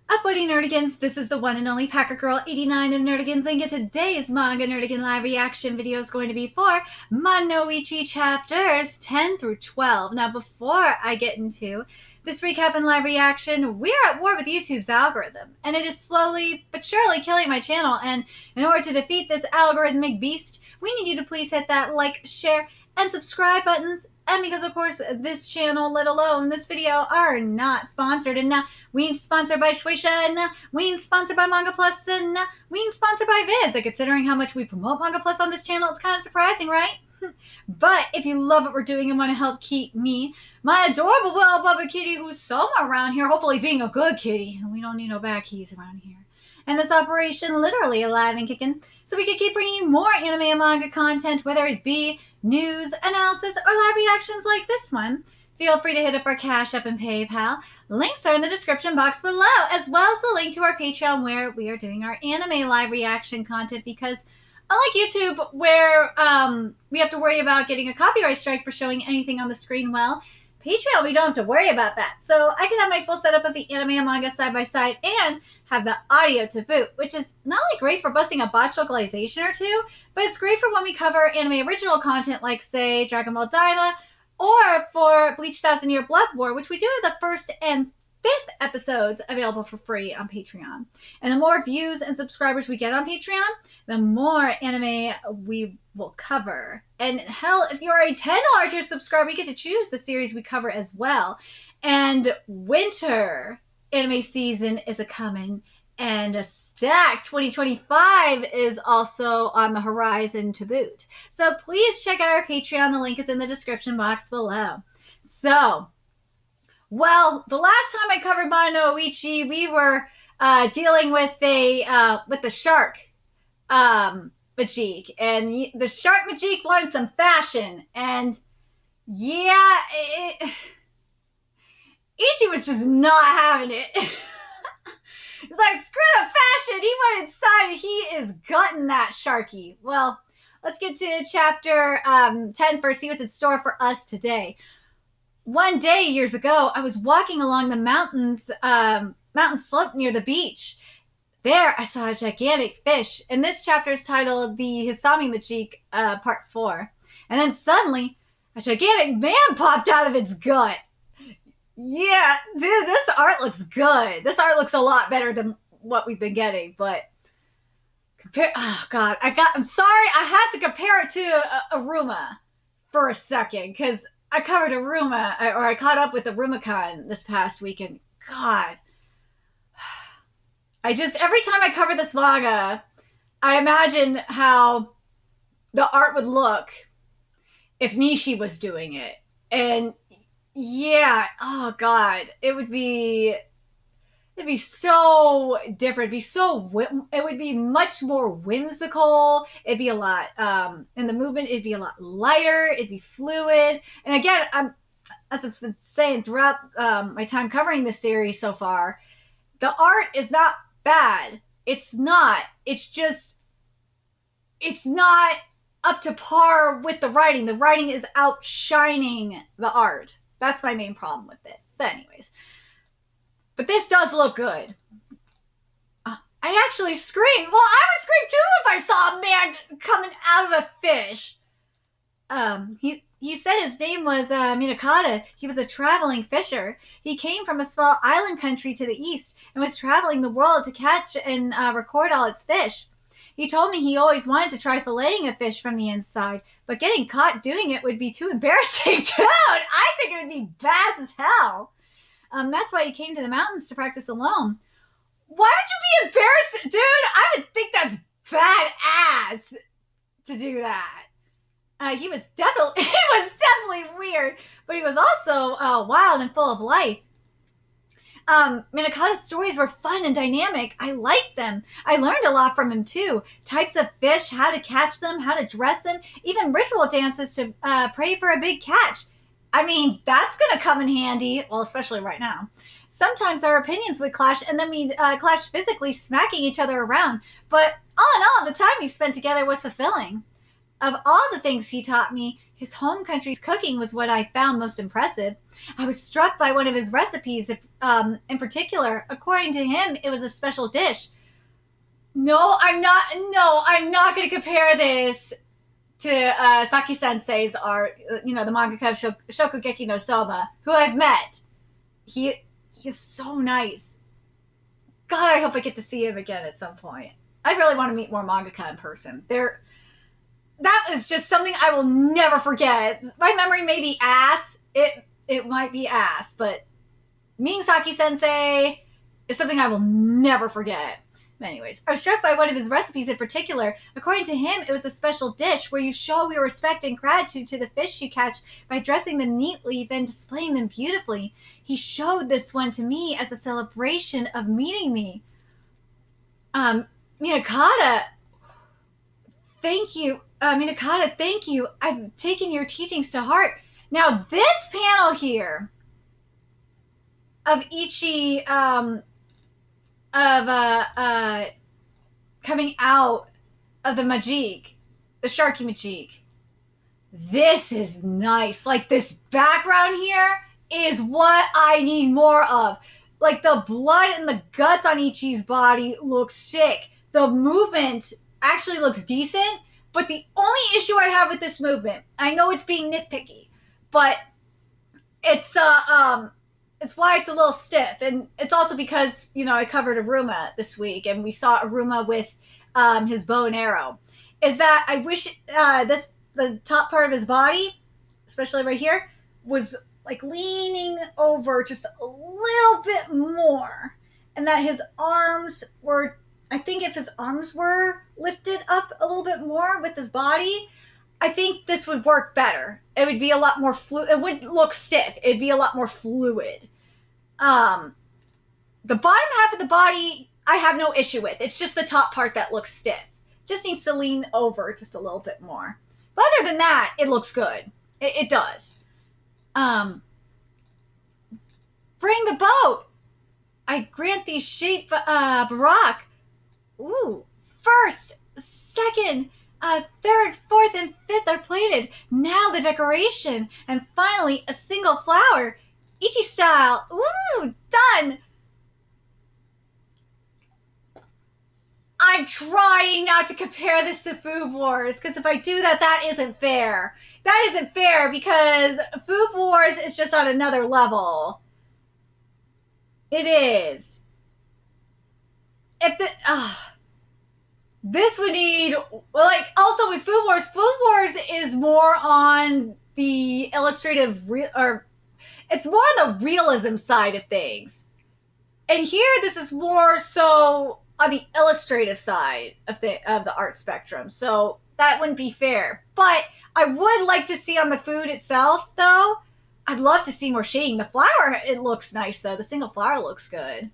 Uploading Nerdigans, this is the one and only Packer Girl 89 of Nerdigans, and today's Manga Nerdigan live reaction video is going to be for Madan no Ichi chapters 10 through 12. Now, before I get into this recap and live reaction, we are at war with YouTube's algorithm, and it is slowly but surely killing my channel, and in order to defeat this algorithmic beast, we need you to please hit that like, share, and subscribe buttons. And because, of course, this channel, let alone this video, are not sponsored. And we ain't sponsored by Shueisha, and we ain't sponsored by Manga Plus, and we ain't sponsored by Viz. And considering how much we promote Manga Plus on this channel, it's kind of surprising, right? But if you love what we're doing and want to help keep me, my adorable little Bubba kitty, who's somewhere around here, hopefully being a good kitty, we don't need no bad keys around here, and this operation literally alive and kicking, so we can keep bringing you more anime and manga content, whether it be news, analysis, or live reactions like this one. Feel free to hit up our Cash App and PayPal. Links are in the description box below, as well as the link to our Patreon where we are doing our anime live reaction content, because unlike YouTube, where we have to worry about getting a copyright strike for showing anything on the screen, well, Patreon, we don't have to worry about that. So I can have my full setup of the anime and manga side by side and have the audio to boot, which is not only great for busting a botch localization or two, but it's great for when we cover anime original content like, say, Dragon Ball Daima, or for Bleach 1000-Year Blood War, which we do have the 1st and 5th episodes available for free on Patreon. And the more views and subscribers we get on Patreon, the more anime we will cover. And hell, if you're a $10 tier subscriber, you get to choose the series we cover as well. And winter anime season is a-coming, and a stacked 2025 is also on the horizon to boot. So please check out our Patreon. The link is in the description box below. So, well, the last time I covered Madan no Ichi, we were dealing with the shark Majik, and the shark Majik wanted some fashion, and yeah, Ichi was just not having it. It's like, screw the fashion, he went inside and he is gutting that sharky. Well, let's get to chapter 10 first, see what's in store for us today. One day, years ago, I was walking along the mountain slope near the beach. There, I saw a gigantic fish, and this chapter is titled The Hisami Majik, Part 4. And then suddenly, a gigantic man popped out of its gut. Yeah, dude, this art looks good. This art looks a lot better than what we've been getting, but oh god, I'm sorry, I have to compare it to Aruma for a second, because I covered Aruma, or I caught up with ArumaCon this past weekend. God, every time I cover this manga, I imagine how the art would look if Nishi was doing it. And yeah, oh god, it'd be so different. It would be much more whimsical. It'd be a lot, in the movement, it'd be a lot lighter. It'd be fluid. And again, as I've been saying throughout my time covering this series so far, the art is not bad. It's not. It's just, it's not up to par with the writing. The writing is outshining the art. That's my main problem with it. But anyways. But this does look good. I actually screamed. Well, I would scream too if I saw a man coming out of a fish. He said his name was Minakata. He was a traveling fisher. He came from a small island country to the east and was traveling the world to catch and record all its fish. He told me he always wanted to try filleting a fish from the inside, but getting caught doing it would be too embarrassing. Dude, I think it would be bad as hell. That's why he came to the mountains to practice alone. Why would you be embarrassed? Dude, I would think that's badass to do that. He was definitely weird, but he was also wild and full of life. Minakata's stories were fun and dynamic. I liked them. I learned a lot from him too. Types of fish, how to catch them, how to dress them, even ritual dances to pray for a big catch. I mean, that's going to come in handy, well, especially right now. Sometimes our opinions would clash, and then we'd clash physically, smacking each other around. But all in all, the time we spent together was fulfilling. Of all the things he taught me, his home country's cooking was what I found most impressive. I was struck by one of his recipes, in particular. According to him, it was a special dish. No, I'm not. No, I'm not going to compare this to Saki Sensei's art. The mangaka of Shokugeki no Soma, who I've met. He is so nice. God, I hope I get to see him again at some point. I really want to meet more mangaka in person. That is just something I will never forget. My memory may be ass. It might be ass, but meeting Saki Sensei is something I will never forget. But anyways, I was struck by one of his recipes in particular. According to him, it was a special dish where you show your respect and gratitude to the fish you catch by dressing them neatly, then displaying them beautifully. He showed this one to me as a celebration of meeting me. Minakata, thank you. Minakata, thank you. I've taken your teachings to heart. Now, this panel here of Ichi, coming out of the Majik, the Sharky Majik. This is nice. Like, this background here is what I need more of. Like, the blood and the guts on Ichi's body looks sick. The movement actually looks decent, but the only issue I have with this movement, I know it's being nitpicky, but it's why it's a little stiff. And it's also because, I covered Aruma this week, and we saw Aruma with his bow and arrow. Is that I wish the top part of his body, especially right here, was like leaning over just a little bit more. And that his arms were, I think if his arms were lifted up a little bit more with his body, I think this would work better. It would be a lot more fluid. It wouldn't look stiff. It'd be a lot more fluid. The bottom half of the body, I have no issue with. It's just the top part that looks stiff. Just needs to lean over just a little bit more. But other than that, it looks good. It does. Bring the boat. I grant thee shape, Barak. Ooh, first, second, third, fourth, and fifth are plated. Now the decoration. And finally, a single flower. Ichi style. Ooh, done. I'm trying not to compare this to Food Wars, because if I do that, that isn't fair. That isn't fair, because Food Wars is just on another level. It is. This would need, also with Food Wars is more on the illustrative, it's more on the realism side of things. And here, this is more so on the illustrative side of the art spectrum. So that wouldn't be fair. But I would like to see on the food itself, though, I'd love to see more shading. The flower, it looks nice, though. The single flower looks good.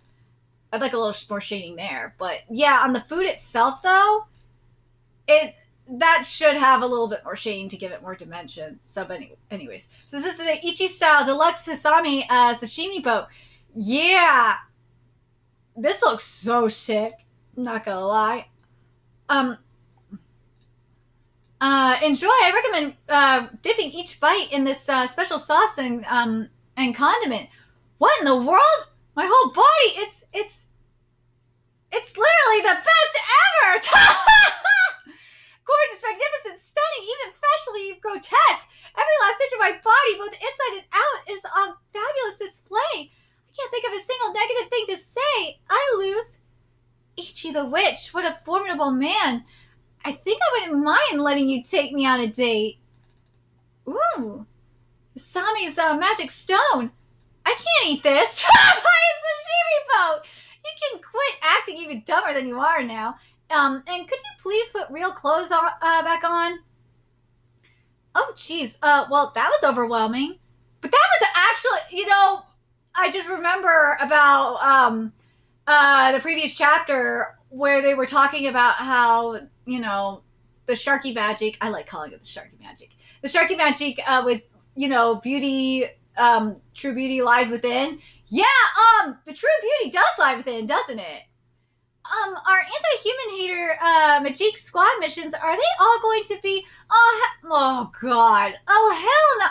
I'd like a little more shading there. But yeah, on the food itself, though, that should have a little bit more shading to give it more dimension. So, but anyways. So this is the Ichi style deluxe Sasami sashimi boat. Yeah. This looks so sick. I'm not gonna lie. Enjoy. I recommend dipping each bite in this special sauce and condiment. What in the world? My whole body, it's literally the best ever! Gorgeous, magnificent, stunning, even fashionably grotesque. Every last inch of my body, both inside and out, is on fabulous display. I can't think of a single negative thing to say. I lose. Ichi the Witch, what a formidable man. I think I wouldn't mind letting you take me on a date. Ooh. Sami's magic stone. I can't eat this. Buy a sashimi boat. You can quit acting even dumber than you are now. And could you please put real clothes on, back on? Oh, geez. Well, that was overwhelming. But that was actually, I just remember about the previous chapter where they were talking about how, the Sharky magic, I like calling it the Sharky magic. The Sharky magic with, beauty, true beauty lies within. Yeah, the true beauty does lie within, doesn't it? our anti-human hater Majik squad missions, are they all going to be? Oh god. Oh hell no.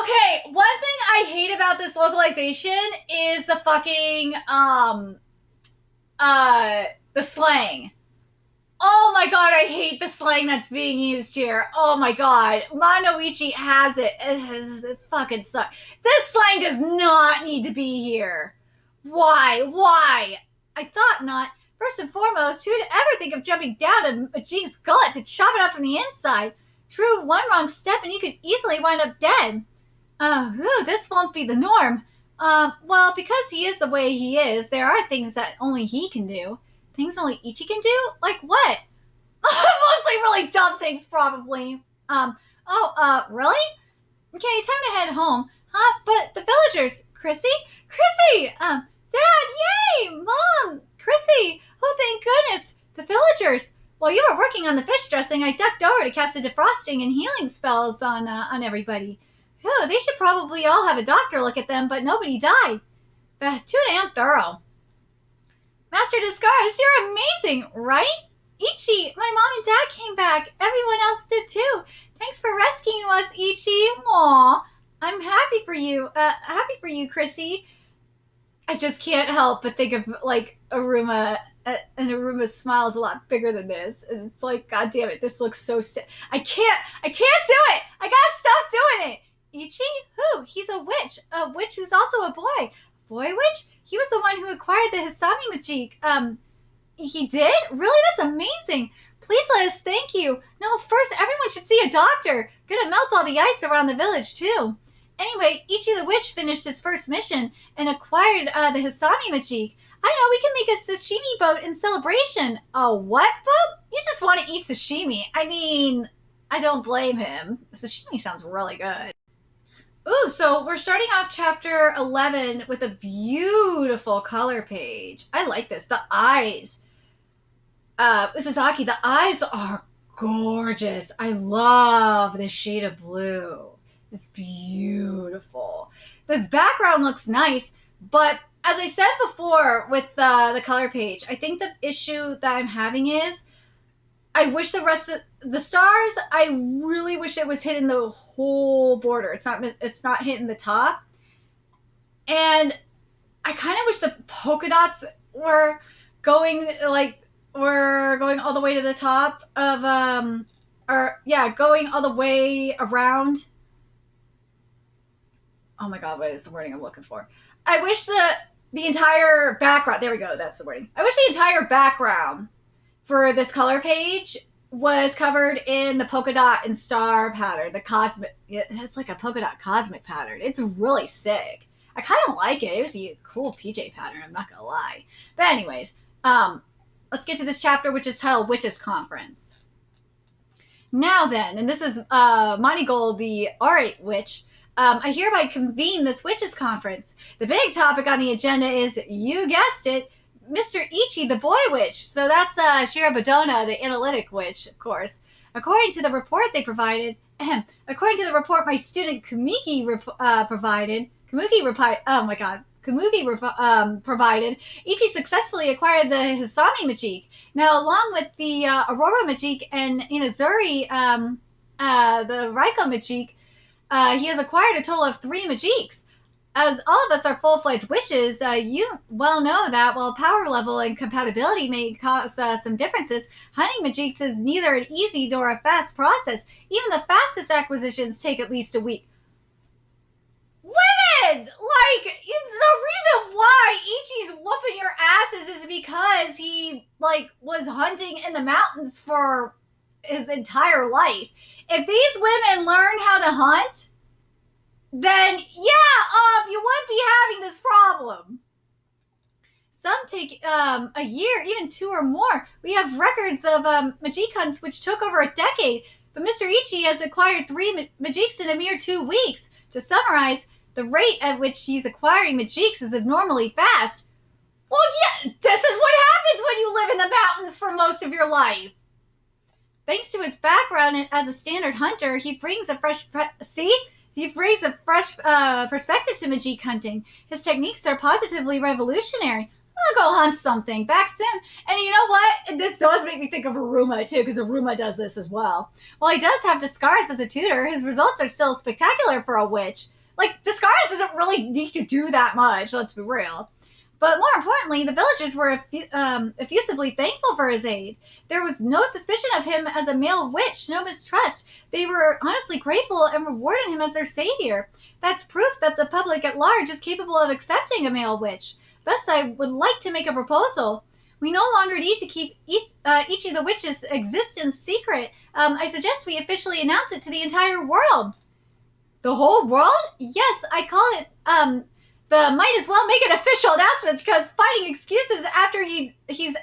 Okay, one thing I hate about this localization is the fucking the slang. Oh my god, I hate the slang that's being used here. Oh my god. Ichi has it. It fucking sucks. This slang does not need to be here. Why? Why? I thought not. First and foremost, who'd ever think of jumping down a G's gullet to chop it up from the inside? True, one wrong step and you could easily wind up dead. This won't be the norm. Well, because he is the way he is, there are things that only he can do. Things only Ichi can do? Like what? Mostly really dumb things, probably. Really? Okay, time to head home. Huh? But the villagers. Chrissy? Chrissy! Dad, yay! Mom! Chrissy! Oh, thank goodness! The villagers! While you were working on the fish dressing, I ducked over to cast the defrosting and healing spells on everybody. Whew, they should probably all have a doctor look at them, but nobody died. Too damn thorough. Master Discars, you're amazing, right? Ichi, my mom and dad came back. Everyone else did too. Thanks for rescuing us, Ichi. Aw, I'm happy for you. Happy for you, Chrissy. I just can't help but think of like Aruma, and Aruma's smile is a lot bigger than this. And it's like, God damn it, this looks so I can't do it. I gotta stop doing it. Ichi? Who? He's a witch who's also a boy. Boy witch? He was the one who acquired the Hisami Majik. He did? Really? That's amazing. Please let us thank you. No, first, everyone should see a doctor. Gonna melt all the ice around the village, too. Anyway, Ichi the Witch finished his first mission and acquired the Hisami Majik. I know, we can make a sashimi boat in celebration. A what boat? You just want to eat sashimi. I mean, I don't blame him. Sashimi sounds really good. Ooh, so we're starting off chapter 11 with a beautiful color page. I like this. The eyes. Sasaki, the eyes are gorgeous. I love this shade of blue. It's beautiful. This background looks nice, but as I said before with the color page, I think the issue that I'm having is I wish the rest of the stars, I really wish it was hitting the whole border. It's not hitting the top. And I kind of wish the polka dots were going all the way to the top of going all the way around. Oh my god, what is the wording I'm looking for? I wish the entire background, there we go, that's the wording. I wish the entire background for this color page was covered in the polka dot and star pattern, the cosmic, it's like a polka dot cosmic pattern. It's really sick. I kind of like it. It would be a cool PJ pattern, I'm not gonna lie. But anyways, let's get to this chapter, which is titled Witches Conference. Now then, and this is Monigol, the R8 witch. I hereby convene this witches conference. The big topic on the agenda is, you guessed it, Mr. Ichi, the boy witch. So that's Shirabadona, the analytic witch, of course. According to the report they provided, according to the report my student Kamuki provided, provided, Ichi successfully acquired the Hisami Majik. Now, along with the Aurora Majik and Inazuri, the Raiko Majik, he has acquired a total of 3 Majiks. As all of us are full-fledged witches, you well know that while power level and compatibility may cause some differences, hunting Majiks is neither an easy nor a fast process. Even the fastest acquisitions take at least a week. Women! Like, the reason why Ichi's whooping your asses is because he, was hunting in the mountains for his entire life. If these women learn how to hunt, then you wouldn't be having this problem. Some take a year, even 2 or more. We have records of Majik hunts which took over a decade, but Mr. Ichi has acquired 3 Majiks in a mere 2 weeks. To summarize, the rate at which he's acquiring Majiks is abnormally fast. Well, yeah, this is what happens when you live in the mountains for most of your life. Thanks to his background as a standard hunter, he brings a fresh perspective to Majik hunting. His techniques are positively revolutionary. I'll go hunt something. Back soon. And you know what? This does make me think of Aruma, too, because Aruma does this as well. While he does have Discaris as a tutor, his results are still spectacular for a witch. Like, Discaris doesn't really need to do that much, let's be real. But more importantly, the villagers were effusively thankful for his aid. There was no suspicion of him as a male witch, no mistrust. They were honestly grateful and rewarded him as their savior. That's proof that the public at large is capable of accepting a male witch. Thus, I would like to make a proposal. We no longer need to keep Ichi the Witch's existence secret. I suggest we officially announce it to the entire world. The whole world? Yes, I call it, the might as well make an official announcement because finding excuses after he's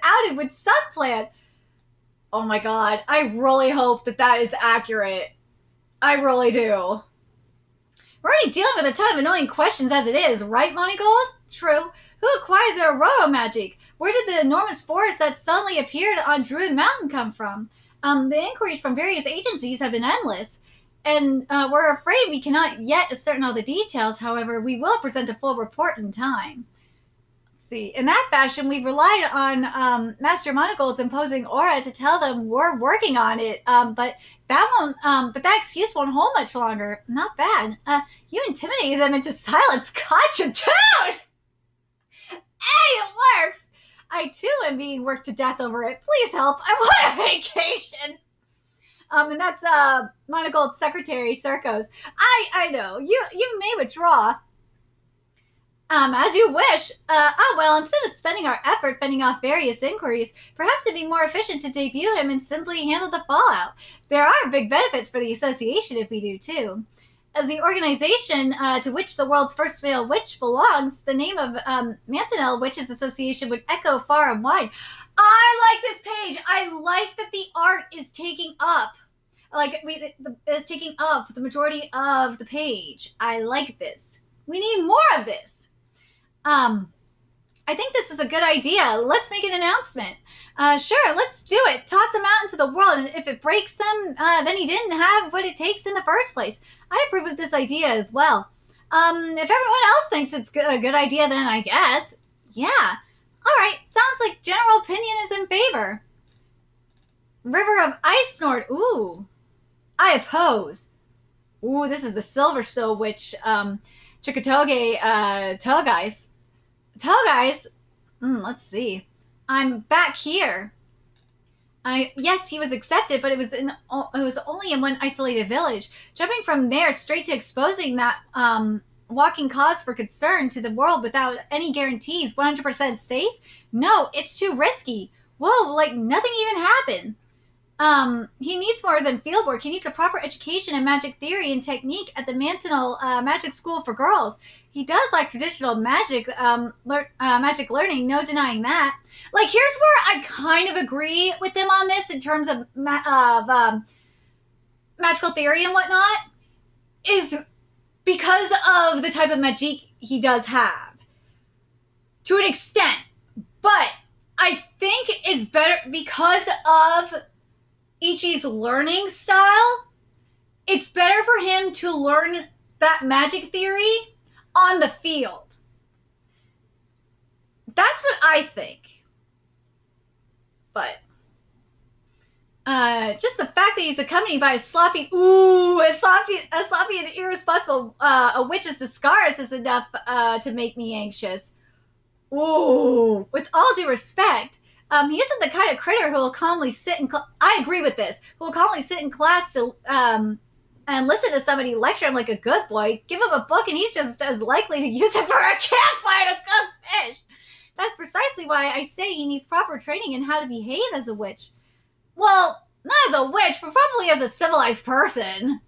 outed would suck plan. Oh my god, I really hope that is accurate. I really do. We're already dealing with a ton of annoying questions as it is, right, Moneygold? True. Who acquired the Aurora magic? Where did the enormous forest that suddenly appeared on Druid Mountain come from? The inquiries from various agencies have been endless. And we're afraid we cannot yet ascertain all the details. However, we will present a full report in time. Let's see. In that fashion, we've relied on Master Monogold's imposing aura to tell them we're working on it. But that excuse won't hold much longer. Not bad. You intimidated them into silence. Gotcha, dude! Hey, it works! I, too, am being worked to death over it. Please help. I want a vacation. And that's Monogold's secretary, Circos. I know. You may withdraw. As you wish. Well, instead of spending our effort fending off various inquiries, perhaps it'd be more efficient to debut him and simply handle the fallout. There are big benefits for the association if we do, too. As the organization to which the world's first male witch belongs, the name of Mantanel Witches Association would echo far and wide. I like this page. I like that the art is taking up. Is taking up the majority of the page. I like this. We need more of this. I think this is a good idea. Let's make an announcement. Sure, let's do it. Toss him out into the world, and if it breaks him, then he didn't have what it takes in the first place. I approve of this idea as well. If everyone else thinks it's a good idea, then I guess. Yeah. All right, sounds like general opinion is in favor. River of Ice Snort. Ooh. I oppose. Ooh, this is the Silverstone Witch, Chikatoge, Togais. Togais? Let's see. I'm back here. Yes, he was accepted, but it was only in one isolated village. Jumping from there straight to exposing that walking cause for concern to the world without any guarantees, 100% safe? No, it's too risky. Whoa, like nothing even happened. He needs more than fieldwork. He needs a proper education in magic theory and technique at the Mantanel Magic School for Girls. He does like traditional magic, magic learning, no denying that. Like, here's where I kind of agree with them on this in terms of magical theory and whatnot, is because of the type of magic he does have. To an extent. But I think it's better because of Ichi's learning style. It's better for him to learn that magic theory on the field. That's what I think. But just the fact that he's accompanied by a sloppy and irresponsible a witch's Discaris is enough to make me anxious. Ooh, with all due respect, he isn't the kind of critter who will calmly sit in I agree with this. Who will calmly sit in class to and listen to somebody lecture him like a good boy. Give him a book and he's just as likely to use it for a campfire to cook fish. That's precisely why I say he needs proper training in how to behave as a witch. Well, not as a witch, but probably as a civilized person.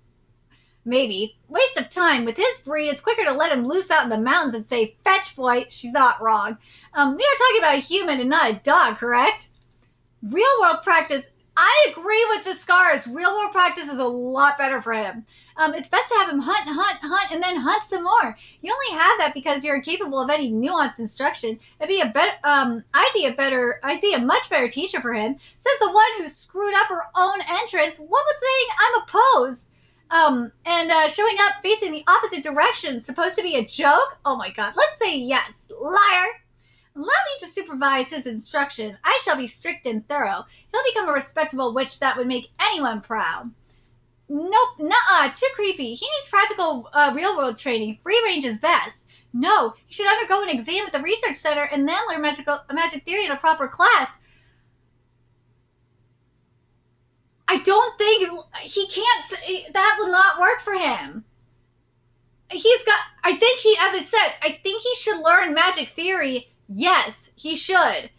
Maybe. Waste of time. With his breed, it's quicker to let him loose out in the mountains and say, fetch, boy. She's not wrong. We are talking about a human and not a dog, correct? Real-world practice. I agree with Discaris. Real-world practice is a lot better for him. It's best to have him hunt, and then hunt some more. You only have that because you're incapable of any nuanced instruction. I'd be a much better teacher for him. Says the one who screwed up her own entrance. What was saying I'm opposed? And showing up facing the opposite direction, supposed to be a joke? Oh my god, let's say yes. Liar! Allow me to supervise his instruction. I shall be strict and thorough. He'll become a respectable witch that would make anyone proud. Nope, nuh-uh, too creepy. He needs practical, real-world training. Free range is best. No, he should undergo an exam at the research center and then learn magic theory in a proper class. I don't think he can't. That will not work for him. I think he should learn magic theory. Yes, he should.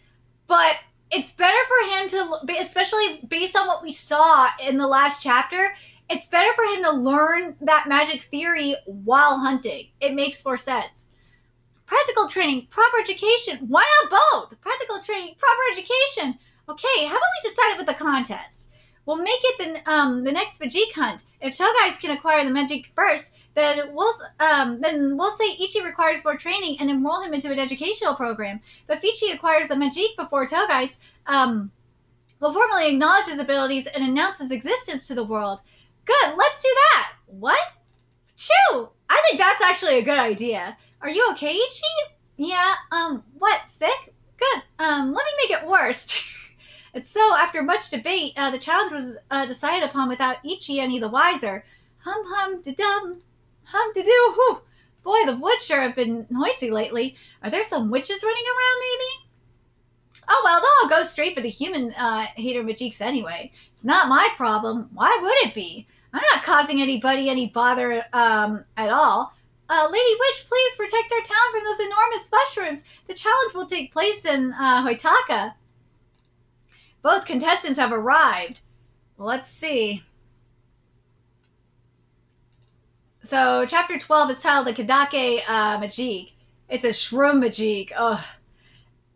But it's better for him to, especially based on what we saw in the last chapter, it's better for him to learn that magic theory while hunting. It makes more sense. Practical training, proper education. Why not both? Practical training, proper education. Okay, how about we decide it with the contest? We'll make it the next Majik hunt. If Togais can acquire the Majik first, then we'll say Ichi requires more training and enroll him into an educational program. But if Ichi acquires the Majik before Togais, we'll formally acknowledge his abilities and announce his existence to the world. Good, let's do that. What? Chew! I think that's actually a good idea. Are you okay, Ichi? Yeah, what, sick? Good, let me make it worse. And so, after much debate, the challenge was decided upon without Ichi any the wiser. Hum-hum-de-dum, hum-de-doo, whew. Boy, the woods sure have been noisy lately. Are there some witches running around, maybe? Oh, well, they'll all go straight for the human hater Majiks anyway. It's not my problem. Why would it be? I'm not causing anybody any bother at all. Lady Witch, please protect our town from those enormous mushrooms. The challenge will take place in Hoitaka. Both contestants have arrived. Let's see. So, Chapter 12 is titled the Kadake Majik. It's a SHROOM Majik. Ugh.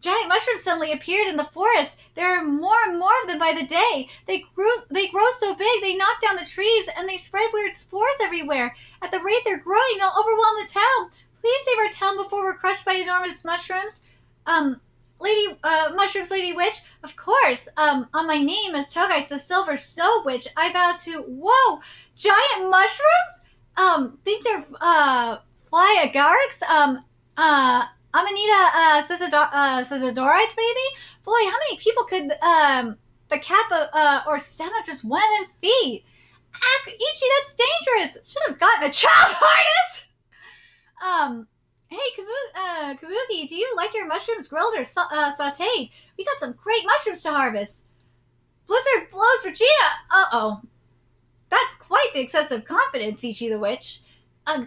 Giant mushrooms suddenly appeared in the forest. There are more and more of them by the day. They grow so big, they knock down the trees, and they spread weird spores everywhere. At the rate they're growing, they'll overwhelm the town. Please save our town before we're crushed by enormous mushrooms. Mushrooms, Lady Witch? Of course. On my name as Togais, the Silver Snow Witch, I vow to... Whoa! Giant mushrooms? Think they're, fly agarics? Amanita Sazadorites, maybe? Boy, how many people could the cap or stand up just one of them feet? Ichi, that's dangerous. Should have gotten a chop harness. Hey, Kabuki, do you like your mushrooms grilled or sauteed? We got some great mushrooms to harvest. Blizzard blows Regina. Uh-oh. That's quite the excessive confidence, Ichi the Witch.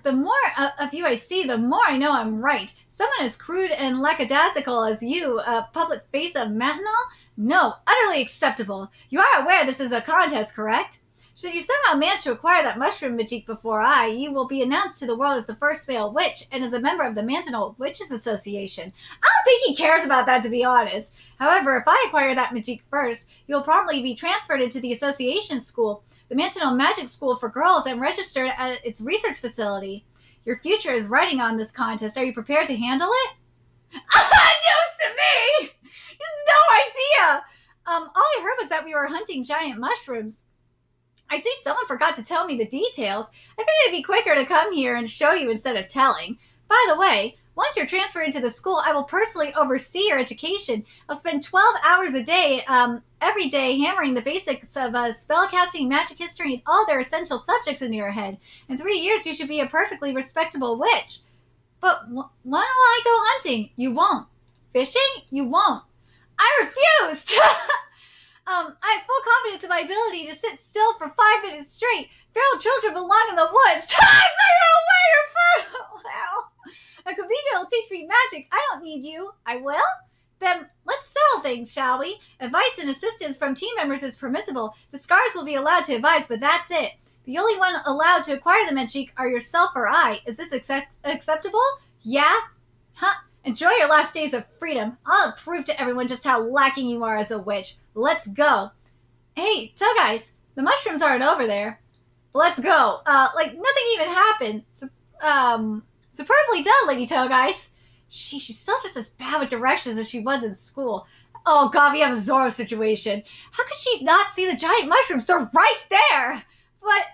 The more of you I see, the more I know I'm right. Someone as crude and lackadaisical as you, a public face of Matinal? No, utterly acceptable. You are aware this is a contest, correct? Should you somehow manage to acquire that mushroom Majik before you will be announced to the world as the first male witch and as a member of the Mantinal Witches Association. I don't think he cares about that, to be honest. However, if I acquire that Majik first, you'll promptly be transferred into the association school, the Mantinal Magic School for Girls, and registered at its research facility. Your future is riding on this contest. Are you prepared to handle it? News to me! This is no idea! All I heard was that we were hunting giant mushrooms. I see someone forgot to tell me the details. I figured it'd be quicker to come here and show you instead of telling. By the way, once you're transferred into the school, I will personally oversee your education. I'll spend 12 hours a day, every day, hammering the basics of spellcasting, magic history, and all their essential subjects into your head. In 3 years, you should be a perfectly respectable witch. But when will I go hunting? You won't. Fishing? You won't. I refused! I have full confidence in my ability to sit still for 5 minutes straight. Feral children belong in the woods. A Kabina will teach me magic. I don't need you. I will? Then let's settle things, shall we? Advice and assistance from team members is permissible. The Scars will be allowed to advise, but that's it. The only one allowed to acquire the Majik are yourself or I. Is this acceptable? Yeah? Huh? Enjoy your last days of freedom. I'll prove to everyone just how lacking you are as a witch. Let's go. Hey, Togais, the mushrooms aren't over there. Let's go. Like nothing even happened. Superbly done, Lady Togais. She's still just as bad with directions as she was in school. Oh god, we have a Zoro situation. How could she not see the giant mushrooms? They're right there. But,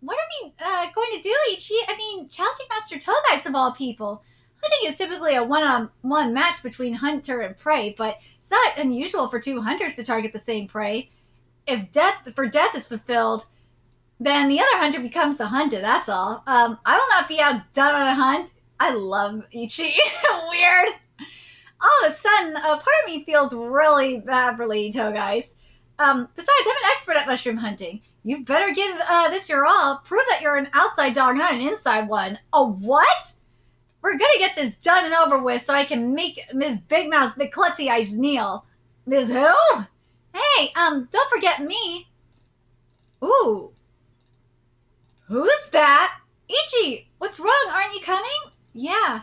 what are we going to do, Ichi? I mean, challenging Master Togais of all people. Hunting is typically a one-on-one match between hunter and prey, but it's not unusual for two hunters to target the same prey. If death is fulfilled, then the other hunter becomes the hunted. That's all. I will not be outdone on a hunt. I love Ichi. Weird. All of a sudden, a part of me feels really bad for Lady Togai's. Besides, I'm an expert at mushroom hunting. You better give this your all. Prove that you're an outside dog, not an inside one. A what? We're gonna get this done and over with so I can make Ms. Big Mouth McClutzy Eyes kneel. Ms. Who? Hey, don't forget me. Ooh. Who's that? Ichi, what's wrong? Aren't you coming? Yeah,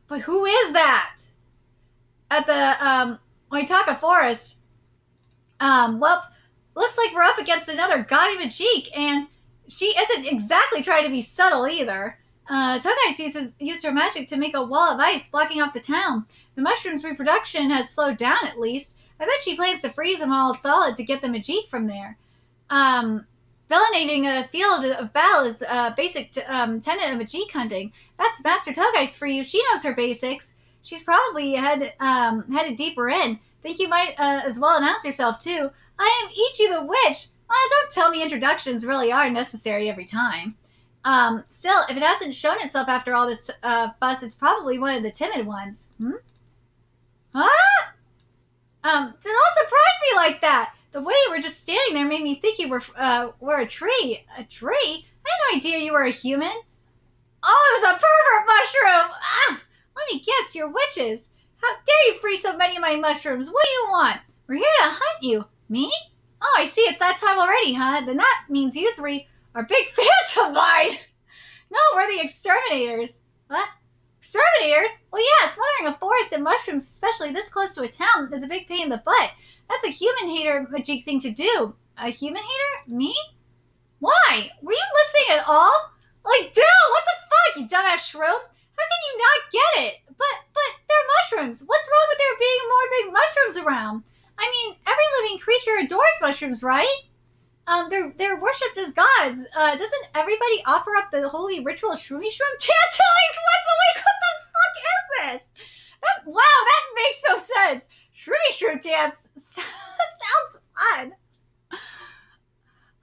but who is that? At the, Oitaka Forest. Well, looks like we're up against another gaudy Majik, and she isn't exactly trying to be subtle either. Togai's used her magic to make a wall of ice blocking off the town. The mushroom's reproduction has slowed down at least. I bet she plans to freeze them all solid to get the Majik from there. Delineating a field of battle is a basic tenet of Majik hunting. That's Master Togai's for you. She knows her basics. She's probably headed deeper in. Think you might as well announce yourself, too. I am Ichi the Witch. Don't tell me introductions really are necessary every time. Still, if it hasn't shown itself after all this fuss, it's probably one of the timid ones. Huh? Don't surprise me like that. The way you were just standing there made me think you were a tree. A tree? I had no idea you were a human. Oh, it was a pervert mushroom! Ah! Let me guess, you're witches. How dare you freeze so many of my mushrooms? What do you want? We're here to hunt you. Me? Oh, I see. It's that time already, huh? Then that means you three are big fans of mine. No, we're the exterminators. What? Exterminators? Well, yeah, smothering a forest of mushrooms, especially this close to a town, is a big pain in the butt. That's a human hater Majik thing to do. A human hater? Me? Why? Were you listening at all? Like, dude, what the fuck, you dumbass shroom? How can you not get it? But they're mushrooms. What's wrong with there being more big mushrooms around? I mean, every living creature adores mushrooms, right? They're worshipped as gods. Doesn't everybody offer up the holy ritual shroomy shroom dance at least once a week? What the fuck is this? Wow, that makes no sense. Shroomy shroom dance sounds fun.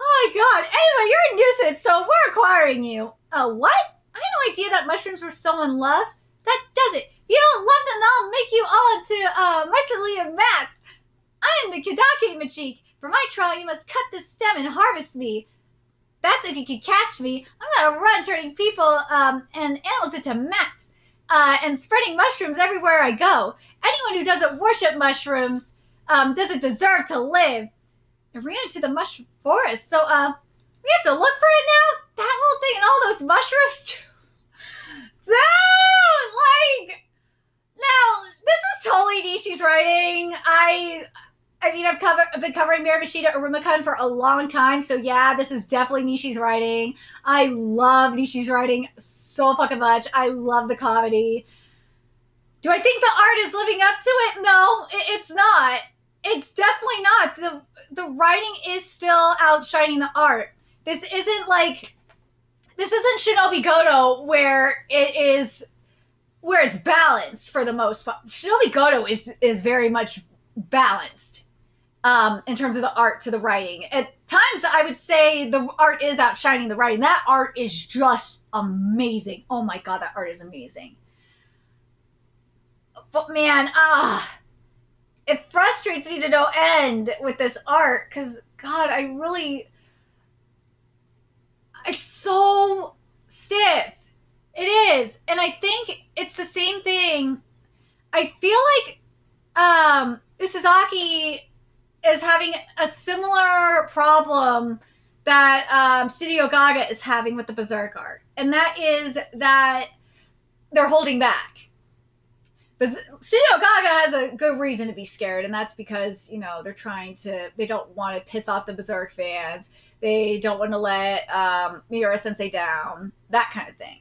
Oh my god. Anyway, you're a nuisance, so we're acquiring you. What? I had no idea that mushrooms were so unloved. That does it. If you don't love them, I'll make you all into mycelium mats. I am the Kadake Majik. For my trial, you must cut this stem and harvest me. That's if you can catch me. I'm gonna run turning people and animals into mats and spreading mushrooms everywhere I go. Anyone who doesn't worship mushrooms doesn't deserve to live. I ran into the mushroom forest, so we have to look for it now? That whole thing and all those mushrooms? Dude! Like, now, this is totally Nishi's writing. I mean, I've been covering Miramashita Urumikun for a long time, so yeah, this is definitely Nishi's writing. I love Nishi's writing so fucking much. I love the comedy. Do I think the art is living up to it? No, it's not. It's definitely not. The writing is still outshining the art. This isn't Shinobi Goto where it's balanced for the most part. Shinobi Goto is very much balanced in terms of the art to the writing. At times, I would say the art is outshining the writing. That art is just amazing. Oh my god, that art is amazing. But man, it frustrates me to no end with this art because, God, it's so stiff. It is. And I think it's the same thing. I feel like Usazaki is having a similar problem that Studio Gaga is having with the Berserk art. And that is that they're holding back. But Studio Gaga has a good reason to be scared, and that's because, they don't want to piss off the Berserk fans. They don't want to let Miura Sensei down, that kind of thing.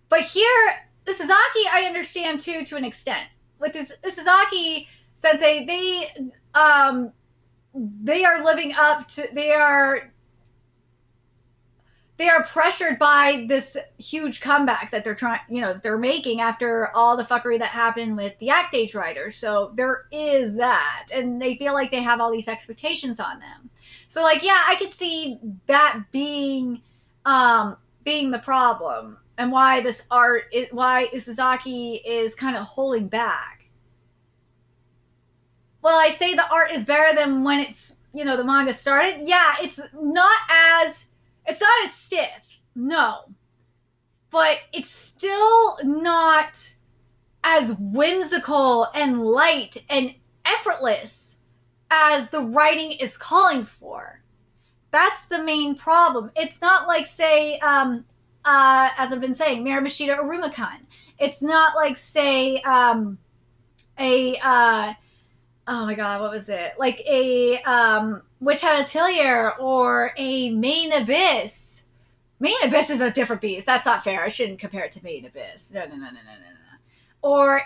But here, Usazaki, I understand too, to an extent. With this Usazaki Sensei, they are living up to, they are pressured by this huge comeback that they're trying, that they're making after all the fuckery that happened with the Act Age writers. So there is that, and they feel like they have all these expectations on them. So like, yeah, I could see that being the problem, and why why Isazaki is kind of holding back. Well, I say the art is better than when it's, the manga started. Yeah, it's not as stiff, no. But it's still not as whimsical and light and effortless as the writing is calling for. That's the main problem. It's not like, say, as I've been saying, Miramashita Arumakan. It's not like, say, oh my god, what was it? Like a Witch Hat Atelier or a Main Abyss. Main Abyss is a different beast. That's not fair. I shouldn't compare it to Main Abyss. No. Or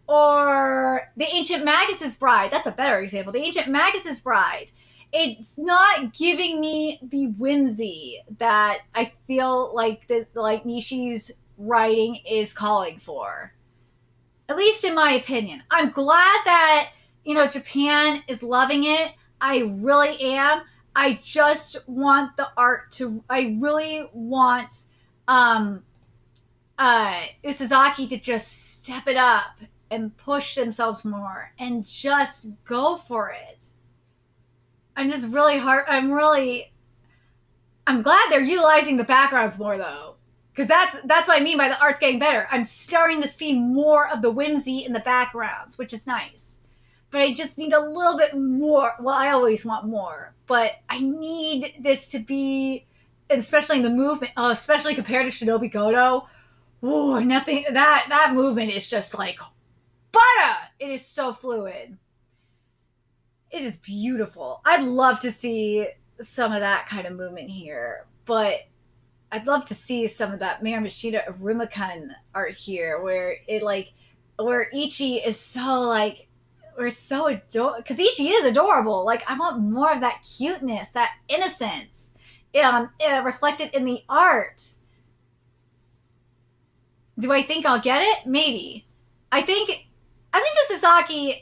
or the Ancient Magus's Bride. That's a better example. The Ancient Magus's Bride. It's not giving me the whimsy that I feel like Nishi's writing is calling for. At least in my opinion. I'm glad that, Japan is loving it. I really am. I just want the art to, I really want Isazaki to just step it up and push themselves more and just go for it. I'm glad they're utilizing the backgrounds more though. Because that's what I mean by the art's getting better. I'm starting to see more of the whimsy in the backgrounds, which is nice. But I just need a little bit more. Well, I always want more. But I need this to be, especially in the movement, especially compared to Shinobi Goto. Ooh, nothing. That movement is just like butter. It is so fluid. It is beautiful. I'd love to see some of that kind of movement here. But I'd love to see some of that Miramashita Arumakan art here, where Ichi is so like, we're so adorable, because Ichi is adorable. Like, I want more of that cuteness, that innocence, reflected in the art. Do I think I'll get it? Maybe. I think Isazaki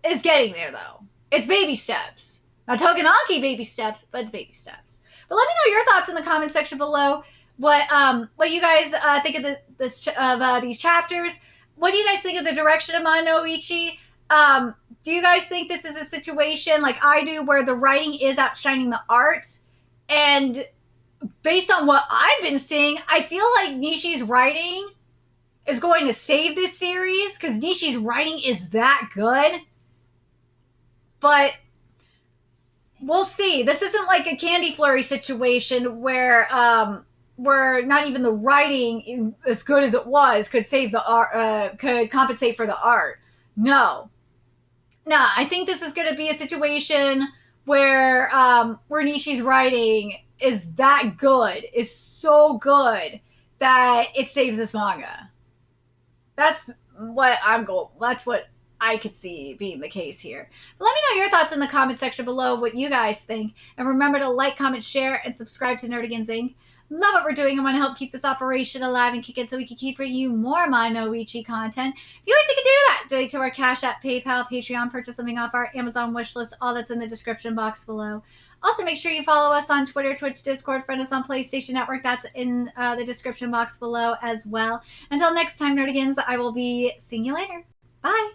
is getting there though. It's baby steps. Not Togenaki baby steps, but it's baby steps. But let me know your thoughts in the comment section below. What you guys think of these chapters? What do you guys think of the direction of Mono Ichi? Do you guys think this is a situation like I do, where the writing is outshining the art? And based on what I've been seeing, I feel like Nishi's writing is going to save this series, because Nishi's writing is that good. But we'll see. This isn't like a Candy Flurry situation where not even the writing, as good as it was, could save the art, could compensate for the art. No, I think this is going to be a situation where Nishi's writing is that good, is so good that it saves this manga. That's what I could see being the case here. But let me know your thoughts in the comment section below, what you guys think. And remember to like, comment, share, and subscribe to Nerdigans Inc. Love what we're doing and want to help keep this operation alive and kicking so we can keep bringing you more Mono Ichi content. If you guys can do that, donate to our Cash App, PayPal, Patreon, purchase something off our Amazon wishlist, all that's in the description box below. Also, make sure you follow us on Twitter, Twitch, Discord, friend us on PlayStation Network. That's in the description box below as well. Until next time, Nerdigans, I will be seeing you later. Bye!